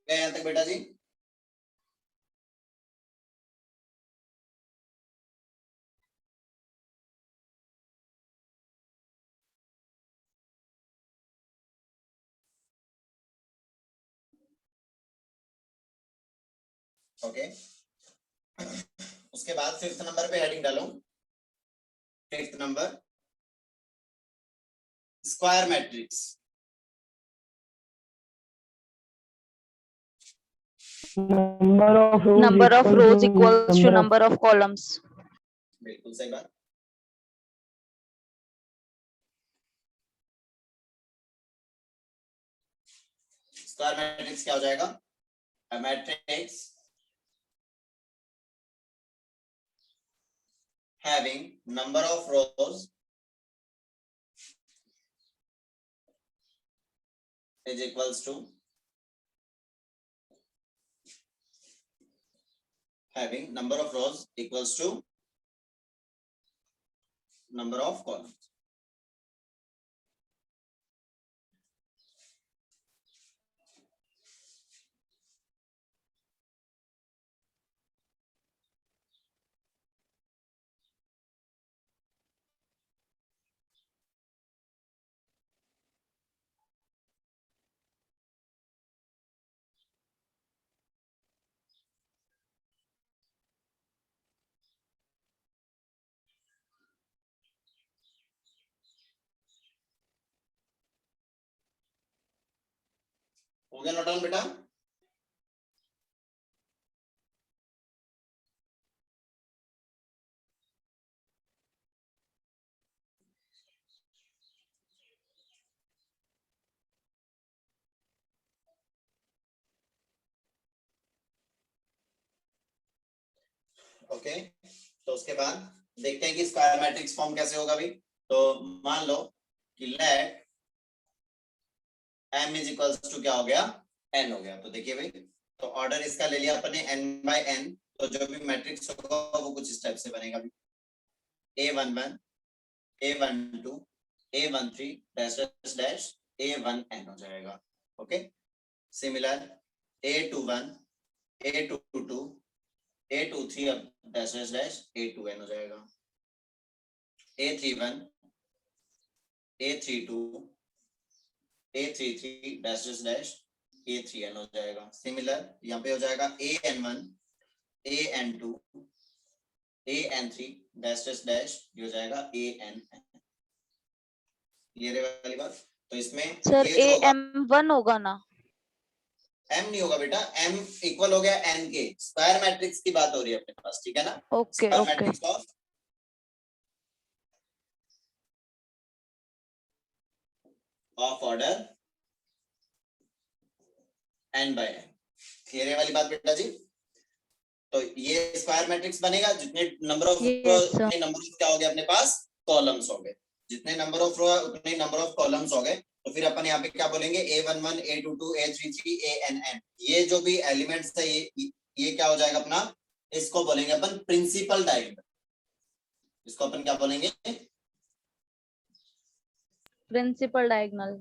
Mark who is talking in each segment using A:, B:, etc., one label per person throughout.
A: क्या यहाँ तक बेटा जी? ओके। उसके बाद 5th नंबर पे हेडिंग डालो। 5th number, square matrix.
B: number of rows equals to number of columns.
A: बिल्कुल सही बात। स्क्वायर मैट्रिक्स क्या हो जाएगा? A matrix having number of rows is equals to having number of rows equals to number of columns. हो गया note down बेटा? Okay. तो उसके बाद देखते हैं कि स्क्वायर मैट्रिक्स फॉर्म कैसे होगा भाई। तो मान लो कि let m is equals to क्या हो गया? n हो गया। तो देखिए भाई, तो ऑर्डर इसका ले लिया अपने n बाय n। तो जो भी मैट्रिक्स होगा वो कुछ इस टाइप से बनेगा भाई, a11 a12 a13 dash dash dash a1n हो जाएगा। Okay. Similar a21 a22 a23 अब डैश डैश डैश a2n हो जाएगा। a31 a32 a33 dash dash dash a3n हो जाएगा। सिमिलर यहाँ पे हो जाएगा an1 an2 an3 dash dash dash ये हो जाएगा ann। क्लियर है वाली बात? तो इसमें
B: सर
A: ये जो होगा
B: am1 होगा ना?
A: m नहीं होगा बेटा, m इक्वल हो गया n के। स्क्वायर मैट्रिक्स की बात हो रही है अपने पास, ठीक है ना?
B: Okay
A: square
B: okay
A: matrix of order n by n। Clear है वाली बात बेटा जी? तो ये स्क्वायर मैट्रिक्स बनेगा जितने नंबर ऑफ उतने नंबर ऑफ क्या हो गए अपने पास? कॉलम्स हो गए। जितने नंबर ऑफ रो है उतने नंबर ऑफ कॉलम्स हो गए। तो फिर अपन यहाँ पे क्या बोलेंगे? a11 a22 a33 ann। ये जो भी एलिमेंट्स है ये क्या हो जाएगा अपना? इसको बोलेंगे अपन प्रिंसिपल डायगोनल। इसको अपन क्या बोलेंगे?
B: Principal diagonal.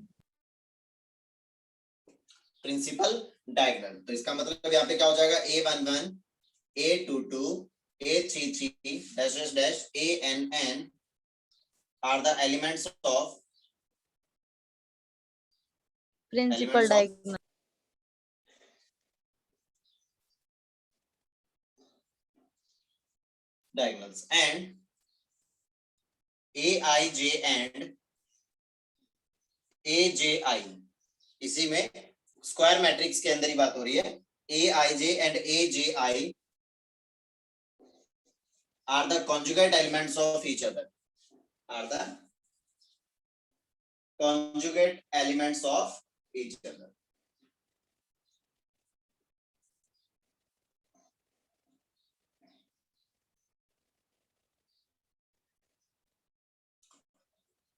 A: Principal diagonal. तो इसका मतलब यहाँ पे क्या हो जाएगा? a11 a22 a33 dash dash dash ann are the elements of
B: principal diagonal.
A: diagonals and aij and aj। इसी में स्क्वायर मैट्रिक्स के अंदर ही बात हो रही है। aij and aj are the conjugate elements of each other, are the conjugate elements of each other।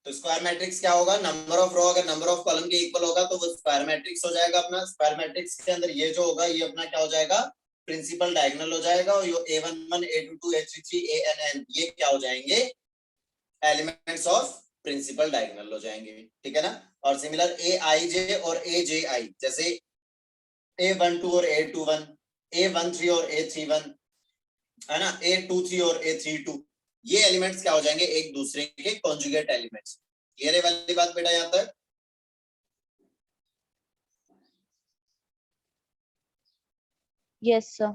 A: तो square matrix क्या होगा? नंबर ऑफ रो अगर नंबर ऑफ कॉलम के इक्वल होगा तो वो स्क्वायर मैट्रिक्स हो जाएगा अपना। स्क्वायर मैट्रिक्स के अंदर ये जो होगा ये अपना क्या हो जाएगा? प्रिंसिपल डायगोनल हो जाएगा। और ये a11 a22 a33 ann ये क्या हो जाएंगे? एलिमेंट्स ऑफ प्रिंसिपल डायगोनल हो जाएंगे, ठीक है ना? और सिमिलर aij और aj, जैसे A12 और A21, A13 और A31, है ना, A23 और A32, ये एलिमेंट्स क्या हो जाएंगे, एक दूसरे के कॉन्जुगेट एलिमेंट्स। क्लियर है वाली बात बेटा यहां तक?
B: Yes, sir.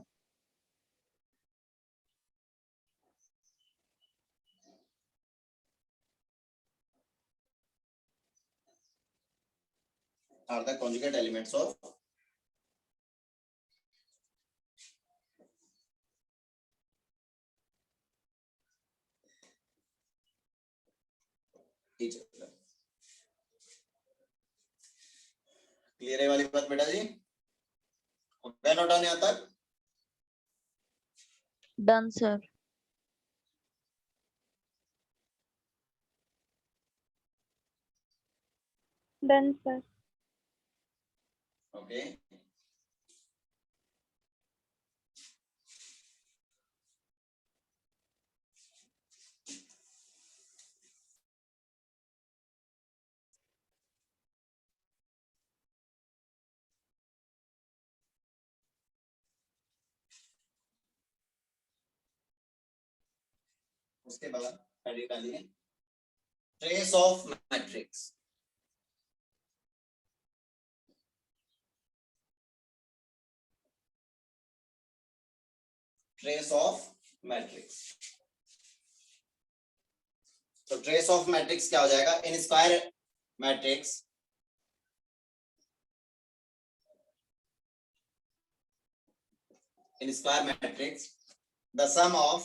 A: Are the conjugate elements of each other। Clear है वाली बात बेटा जी? क्या नोट डाउन यहां तक?
B: Done, sir.
C: Done, sir.
A: Okay, उसके बाद हेडिंग डालिए trace of matrix. Trace of matrix, तो ट्रेस ऑफ मैट्रिक्स क्या हो जाएगा, in square matrix in square matrix the sum of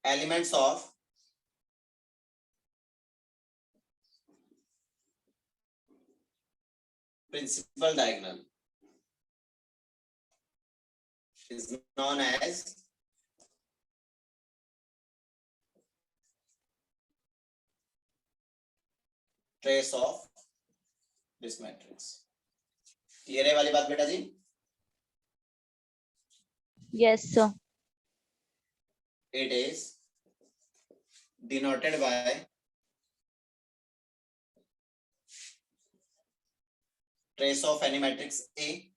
A: elements of principal diagonal is known as trace of this matrix। Clear है वाली बात बेटा जी?
B: Yes, sir.
A: It is denoted by trace of any matrix A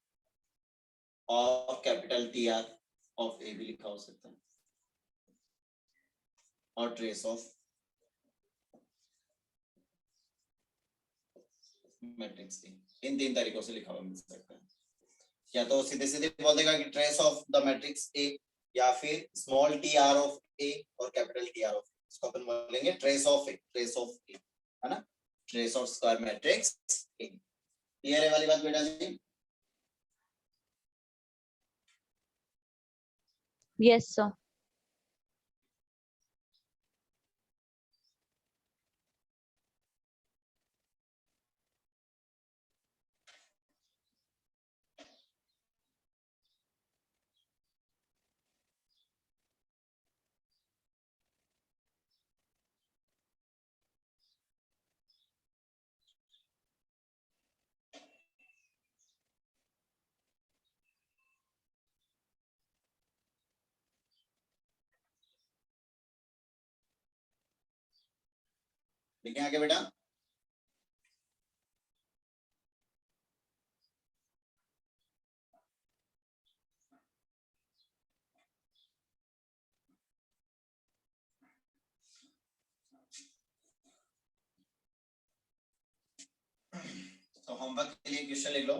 A: और capital TR of A भी लिखा हो सकता है, और trace of मैट्रिक्स A, इन तीन तरीकों से लिखा हुआ मिल सकता है। या तो सीधे सीधे बोल देगा कि trace of the matrix A, या फिर स्मॉल TR ऑफ A और कैपिटल TR ऑफ A, इसको अपन बोलेंगे trace of A, trace of A, है ना, trace of square matrix A। Clear है वाली बात बेटा जी?
B: Yes, sir.
A: लिखें आगे बेटा। तो होमवर्क के लिए क्वेश्चन लिख लो,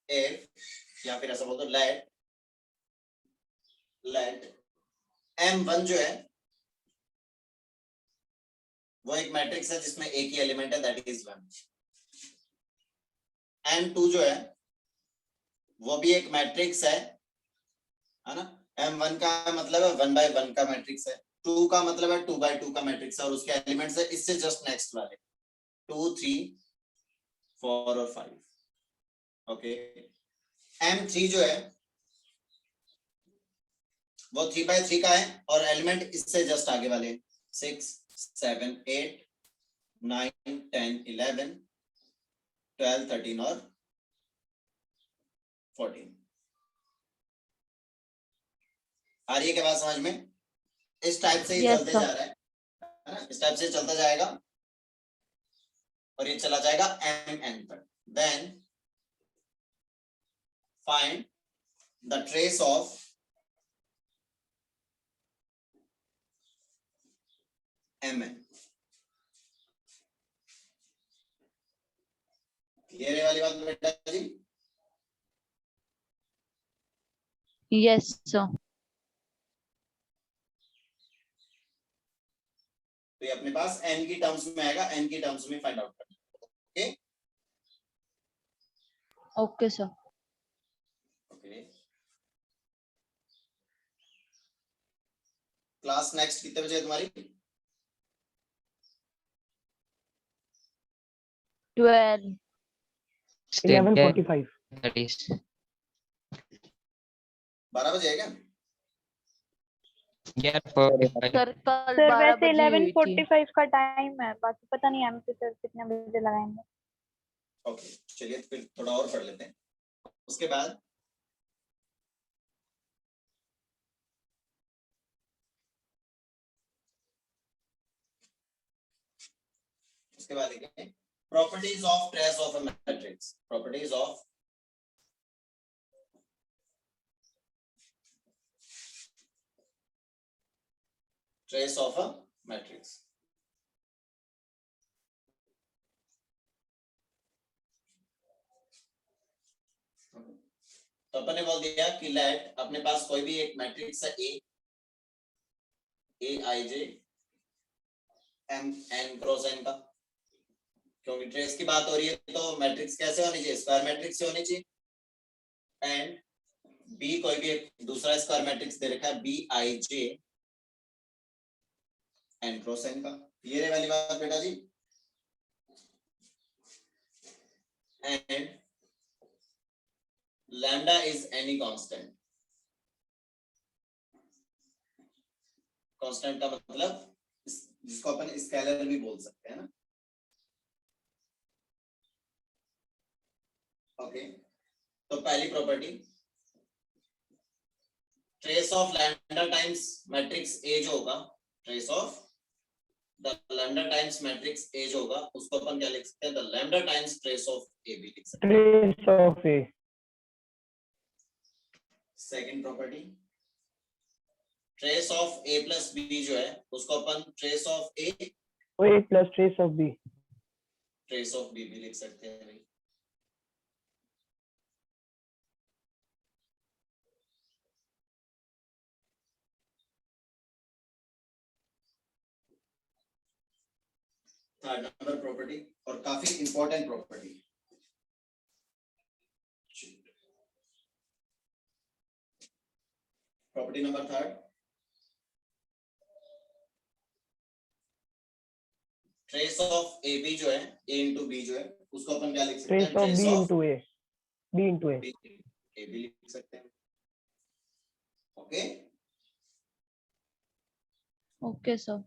A: इफ, या फिर ऐसा बोल दो लेट M1 जो है वो एक मैट्रिक्स है जिसमें एक ही एलिमेंट है, दैट इज 1। M2 जो है वो भी एक मैट्रिक्स है ना, M1 का मतलब है 1/1 का मैट्रिक्स है, 2 का मतलब है 2/2 का मैट्रिक्स है, और उसके एलिमेंट्स है इससे जस्ट नेक्स्ट वाले 2, 3, 4 और 5। ओके, M3 जो है वो 3/3 का है, और एलिमेंट इससे जस्ट आगे वाले 6, 7, 8, 9, 10, 11, 12, 13 और 14। आ रही है क्या बात समझ में? इस टाइप से ही
B: Yes,
A: चलते
B: sir.
A: जा रहा है। है ना, इस टाइप से चलता जाएगा और ये चला जाएगा mn तक। Then find the trace of mn। Clear है वाली बात बेटा जी?
B: Yes, sir.
A: तो ये अपने पास n की टर्म्स में आएगा, n की टर्म्स में फाइंड आउट करना। Okay
B: Okay, sir.
A: Okay. Class next कितने बजे है तुम्हारी?
B: 12.
C: 11:45
D: That is
A: 12 बजे है क्या?
D: yeah, 45.
B: सर कल
E: सर
B: 12
E: वैसे
B: बजे हुई थी।
E: 11:45 का टाइम है, बाकी पता नहीं एमपी सर कितने बजे लगाएंगे।
A: ओके चलिए फिर थोड़ा और पढ़ लेते हैं। उसके बाद देखिए properties of trace of a matrix. Properties of trace of a matrix. तो अपन ने बोल दिया कि लेट अपने पास कोई भी एक मैट्रिक्स है ए आई जे एम एन क्रॉस एन का, क्योंकि ट्रेस की बात हो रही है तो मैट्रिक्स कैसे होनी चाहिए? स्क्वायर मैट्रिक्स से होनी चाहिए। एंड बी कोई भी एक दूसरा स्क्वायर मैट्रिक्स दे रखा है b i j n cross n का। ये रे वाली बात बेटा जी। And lambda is any constant. Constant का मतलब जिसको अपन स्केलर भी बोल सकते हैं ना। ओके तो पहली property trace of lambda times matrix a जो होगा, trace of the lambda times matrix a जो होगा उसको अपन क्या लिख सकते हैं? The lambda times trace of a भी लिख सकते हैं।
C: trace of a
A: second property trace of a plus b जो है उसको अपन trace of a
C: or a plus trace of b
A: trace of b भी लिख सकते हैं भाई। थर्ड नंबर प्रॉपर्टी और काफी important property, property number third trace of A B जो है ए इंटू बी जो है उसको अपन क्या लिख सकते हैं?
C: trace of b into a b into a
A: ए भी लिख सकते हैं। Okay
B: Okay, sir.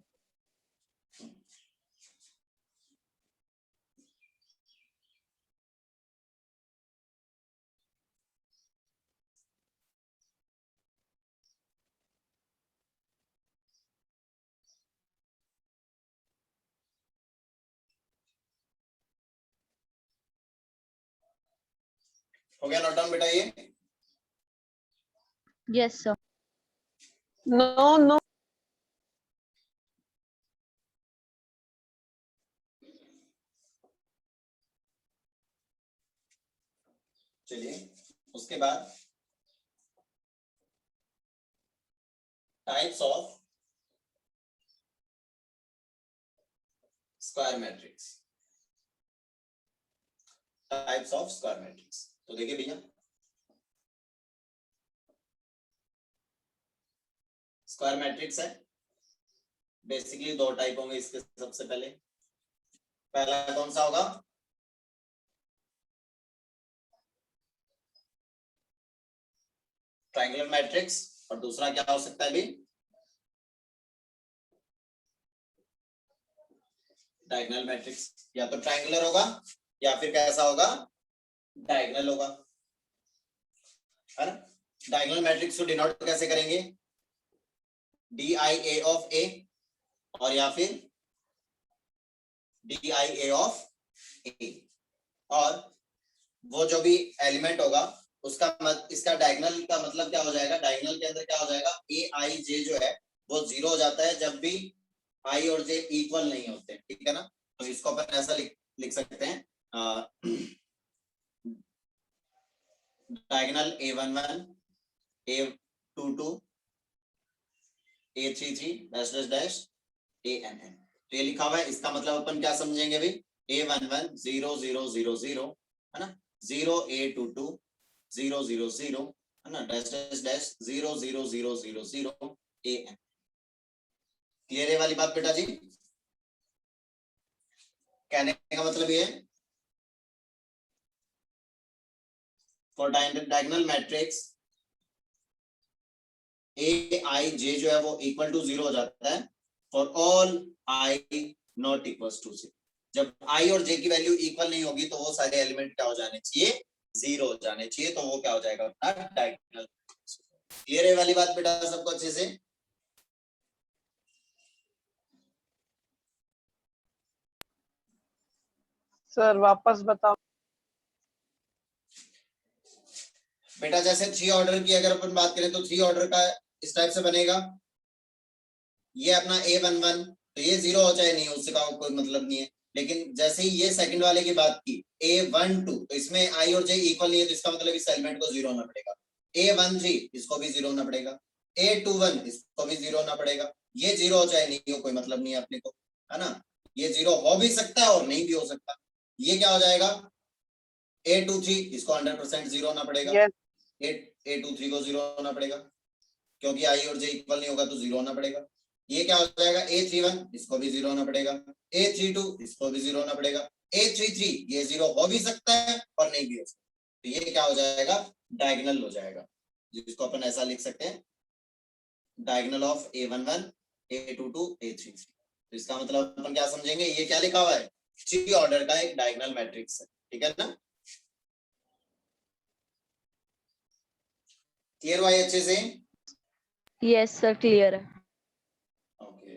A: हो गया नोट डाउन बेटा ये?
B: Yes, sir.
E: No.
A: चलिए उसके बाद types of square matrix. Types of square matrix तो देखिए भैया स्क्वायर मैट्रिक्स है बेसिकली दो टाइप होंगे इसके। सबसे पहला कौन सा होगा? ट्रायंगुलर मैट्रिक्स और दूसरा क्या हो सकता है भी? Diagonal matrix. या तो ट्रायंगुलर होगा या फिर कैसा होगा? डायगोनल होगा, है ना। डायगोनल मैट्रिक्स को डिनोट कैसे करेंगे? डी आई ए ऑफ ए और या फिर DIA ऑफ A, और वो जो भी एलिमेंट होगा उसका इसका डायगोनल का मतलब क्या हो जाएगा, डायगोनल के अंदर क्या हो जाएगा, AIJ जो है वो 0 हो जाता है जब भी I और J इक्वल नहीं होते, ठीक है ना। तो इसको अपन ऐसा लिख सकते हैं, diagonal A11 A22 A33 dash dash dash ANN। तो ये लिखा हुआ है, इसका मतलब अपन क्या समझेंगे भाई, A11 0 0 0 0 है ना, 0 A22 0 0 0 है ना, dash dash dash 0 0 0 0 0 AN। Clear है वाली बात बेटा जी? कहने का मतलब ये है, फॉर डायगोनल मैट्रिक्स AIJ जो है वो इक्वल टू 0 हो जाता है for all I not equal to 0। जब I और J की वैल्यू इक्वल नहीं होगी तो वो सारे एलिमेंट क्या हो जाने चाहिए, 0 हो जाने चाहिए, तो वो क्या हो जाएगा अपना डायगोनल। क्लियर है वाली बात बेटा सबको अच्छे से?
C: सर वापस बताओ।
A: बेटा जैसे 3 ऑर्डर की अगर अपन बात करें तो 3 ऑर्डर का इस टाइप से बनेगा, ये अपना A11 तो ये 0 हो चाहे नहीं हो उससे कोई मतलब नहीं है, लेकिन जैसे ही ये सेकंड वाले की बात की A12 तो इसमें I और J इक्वल नहीं है तो इसका मतलब इस एलिमेंट को 0 होना पड़ेगा। A13 इसको भी 0 होना पड़ेगा, A21 इसको भी 0 होना पड़ेगा। ये 0 हो चाहे नहीं हो कोई मतलब नहीं है अपने को, है ना। ये 0 हो भी सकता है और नहीं भी हो सकता। ये क्या हो जाएगा, A23 इसको 100% 0 होना पड़ेगा।
C: यस
A: A23 को 0 होना पड़ेगा क्योंकि I और J इक्वल नहीं होगा तो 0 होना पड़ेगा। ये क्या हो जाएगा, A31 इसको भी 0 होना पड़ेगा, A32 इसको भी 0 होना पड़ेगा, A33 ये 0 हो भी सकता है और नहीं भी हो सकता, तो ये क्या हो जाएगा, डायगोनल हो जाएगा, जिसको अपन ऐसा लिख सकते हैं, diagonal of A11 A22 A33। तो इसका मतलब अपन क्या समझेंगे, ये क्या लिखा हुआ है, 3 ऑर्डर का एक डायगोनल मैट्रिक्स है, ठीक है ना। क्लियर हुआ ये अच्छे से?
B: यस सर क्लियर है।
A: ओके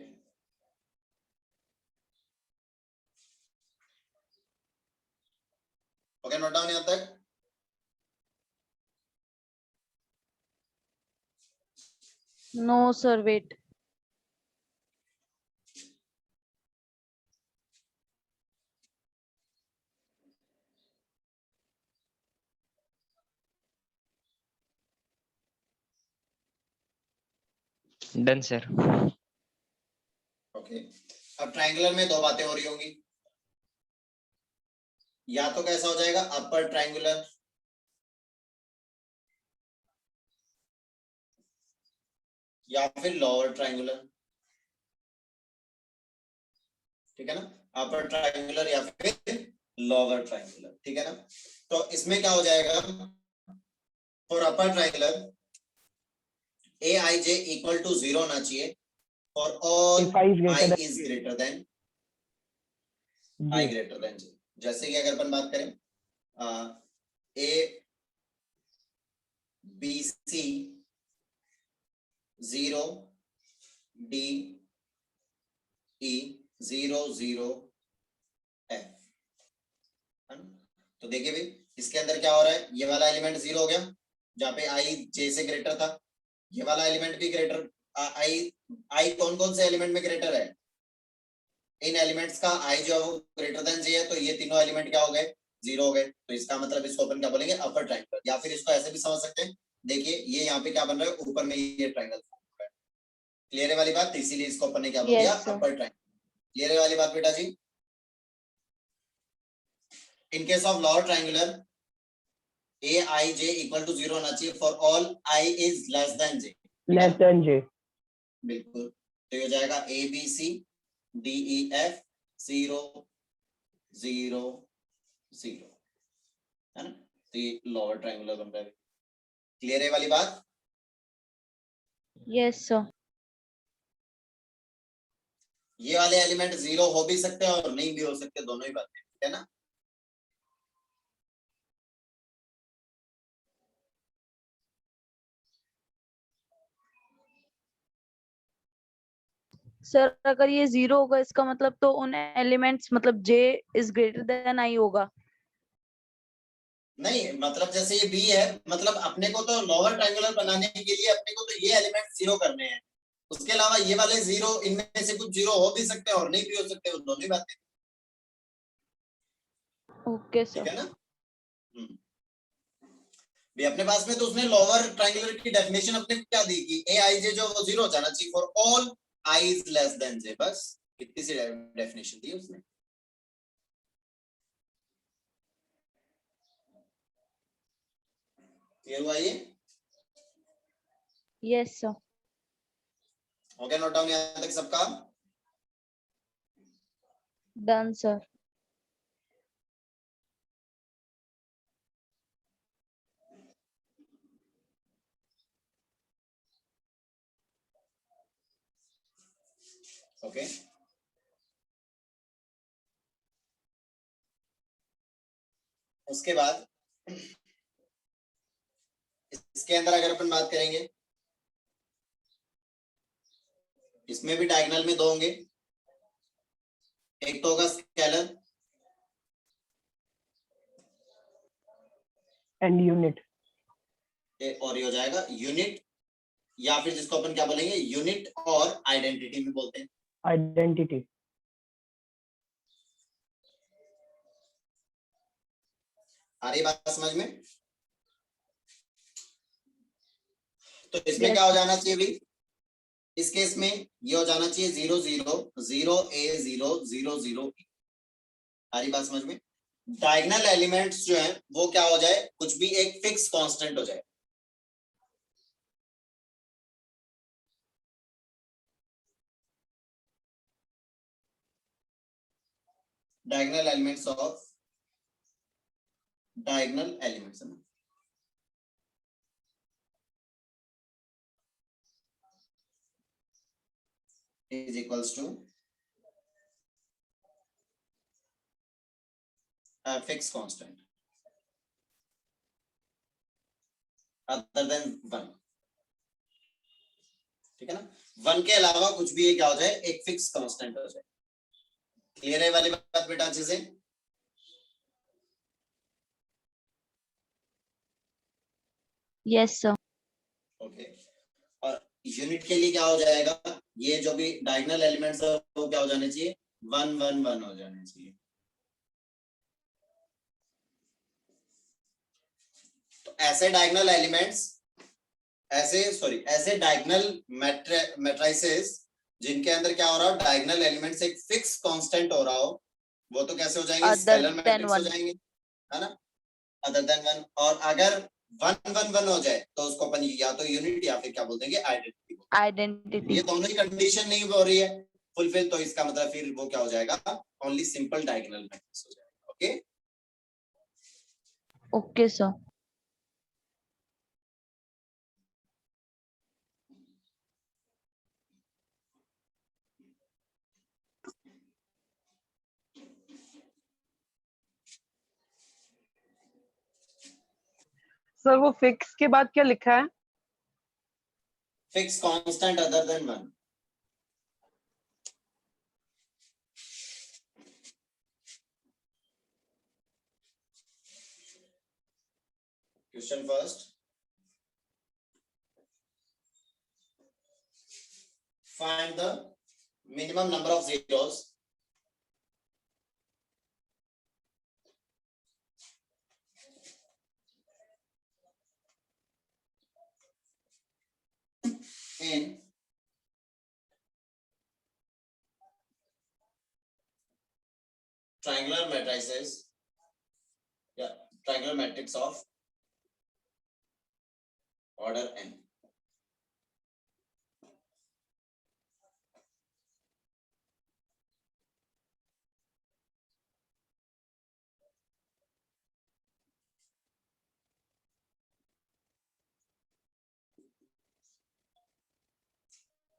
A: ओके, नोट डाउन यहां तक।
B: No sir wait.
D: Done sir.
A: Okay अब ट्रायंगुलर में दो बातें हो रही होंगी, या तो कैसा हो जाएगा अपर ट्रायंगुलर, या फिर लोअर ट्रायंगुलर, ठीक है ना, अपर ट्रायंगुलर या फिर लोअर ट्रायंगुलर, ठीक है ना। तो इसमें क्या हो जाएगा, for upper triangular AIJ equal to 0 होना चाहिए for all
C: If I is greater
A: I
C: than
A: is greater than
C: J.
A: I greater than J। जैसे कि अगर अपन बात करें A B C 0 D E 0 0 F, तो देखिए भाई इसके अंदर क्या हो रहा है, ये वाला एलिमेंट 0 हो गया जहाँ पे I J से ग्रेटर था, ये वाला एलिमेंट भी ग्रेटर, I कौन कौन से एलिमेंट में ग्रेटर है, इन एलिमेंट्स का I जो है वो ग्रेटर देन J है, तो ये तीनों एलिमेंट क्या हो गए, 0 हो गए, तो इसका मतलब इसको अपन क्या बोलेंगे, अपर ट्रायंगल। या फिर इसको ऐसे भी समझ सकते हैं, देखिए ये यहाँ पे क्या बन रहा है, ऊपर में ये ट्रायंगल फॉर्म हो रहा है। क्लियर है वाली बात, तो इसीलिए इसको अपन ने क्या बोल दिया,
B: yes sir.
A: Upper triangle. Clear है वाली बात बेटा जी? In case of lower triangular AIJ equal to 0 होना चाहिए for all I is less than J,
C: Less than J.
A: बिल्कुल। तो ये हो जाएगा ABC DEF 0 0 0, है ना, तो ये लोअर ट्रायंगुलर बन रहा है। क्लियर है वाली बात?
B: Yes sir.
A: ये वाले एलिमेंट 0 हो भी सकते हैं और नहीं भी हो सकते, दोनों ही बातें, ठीक है ना।
B: सर अगर ये 0 होगा इसका मतलब तो उन एलिमेंट्स मतलब j is greater then i होगा।
A: नहीं मतलब जैसे ये बी है, मतलब अपने को तो लोअर ट्रायंगुलर बनाने के लिए अपने को तो ये एलिमेंट 0 करने हैं, उसके अलावा ये वाले 0 इनमें से कुछ 0 हो भी सकते हैं और नहीं भी हो सकते, वो दोनों ही बातें।
B: ओके
A: ठीक
B: सर।
A: है ना। भी अपने पास में तो उसने लोअर ट्रायंगुलर की डेफिनेशन अपने को क्या दी कि ए आई जे जो वो 0 हो जाना चाहिए for all i is less than j, बस इतनी सी डेफिनेशन दी उसने। क्लियर हुआ ये?
B: Yes sir.
A: हो गया नोट डाउन यहां तक सबका?
B: Done sir.
A: ओके उसके बाद इसके अंदर अगर अपन बात करेंगे, इसमें भी डायगोनल में दो होंगे, एक तो होगा स्केलर
C: एंड यूनिट।
A: और ये हो जाएगा यूनिट, या फिर जिसको अपन क्या बोलेंगे यूनिट और आइडेंटिटी में बोलते हैं।
C: आइडेंटिटी।
A: आ रही बात समझ में? तो इसमें
B: Yes,
A: क्या हो जाना चाहिए भाई, इस केस में ये हो जाना चाहिए 0 0 0 a 0 0 0 b। आ रही बात समझ में? डायगोनल एलिमेंट्स जो हैं वो क्या हो जाए, कुछ भी एक फिक्स कांस्टेंट हो जाए। Diagonal elements of diagonal elements है ना, is equals to a fixed constant other than 1। ठीक है ना, 1 के अलावा कुछ भी क्या हो जाए, एक फिक्स कांस्टेंट हो जाए। क्लियर है वाली बात बेटा अच्छे से?
B: Yes sir.
A: ओके और यूनिट के लिए क्या हो जाएगा, ये जो भी डायगोनल एलिमेंट्स है वो क्या हो जाने चाहिए, 1 1 1 हो जाने चाहिए। तो ऐसे डायगोनल एलिमेंट्स, ऐसे डायगोनल मैट्रिसेस जिनके अंदर क्या हो रहा हो, डायगोनल एलिमेंट्स एक फिक्स कांस्टेंट हो रहा हो, वो तो कैसे हो जाएंगे,
B: अदर
A: स्केलर
B: देन
A: मैट्रिक्स हो
B: 1।
A: जाएंगे, है ना, अदर देन 1। और अगर 1 1 1 हो जाए तो उसको अपन या तो यूनिट या फिर क्या बोल देंगे, आइडेंटिटी।
B: आइडेंटिटी।
A: ये दोनों ही कंडीशन नहीं हो रही है फुलफिल, तो इसका मतलब फिर वो क्या हो जाएगा, ओनली सिंपल डायगोनल मैट्रिक्स हो जाएगा। Okay
B: okay sir.
C: सर वो फिक्स के बाद क्या लिखा है?
A: Fix constant other than 1। Question first, find the minimum number of zeros in triangular matrices, yeah, triangular matrix of order n।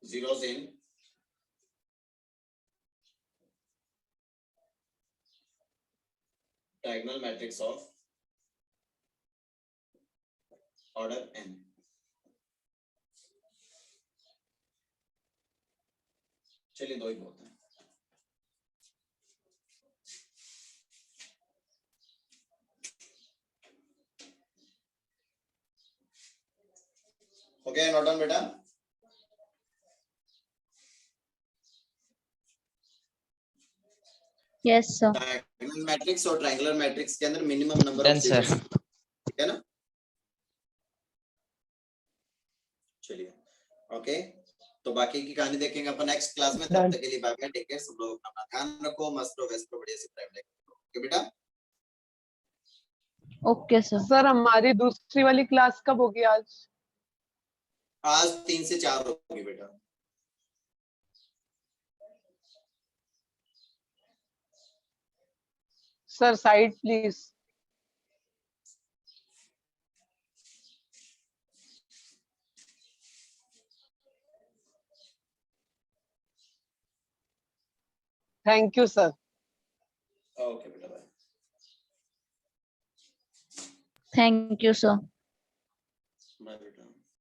A: zeros in diagonal matrix of order n। चलिए 2 ही बहुत है। हो गया नोट डाउन बेटा?
B: Yes sir.
A: डायगोनल मैट्रिक्स और triangular matrix के अंदर minimum number of
D: Done, sir.
A: Digits, ठीक है ना? चलिए ओके, तो बाकी की कहानी देखेंगे अपन नेक्स्ट क्लास में। तब
C: Done.
A: तक के लिए बाय बाय, टेक केयर, सब लोग अपना ध्यान रखो, मस्त रहो, व्यस्त रहो, बढ़िया से प्राइम लेके, ओके बेटा?
B: Okay sir.
C: सर हमारी दूसरी वाली क्लास कब होगी आज?
A: आज 3 से 4 होगी बेटा।
C: Sir side please. Thank you sir.
A: Okay बेटा, bye
B: thank you sir.
A: Bye बेटा।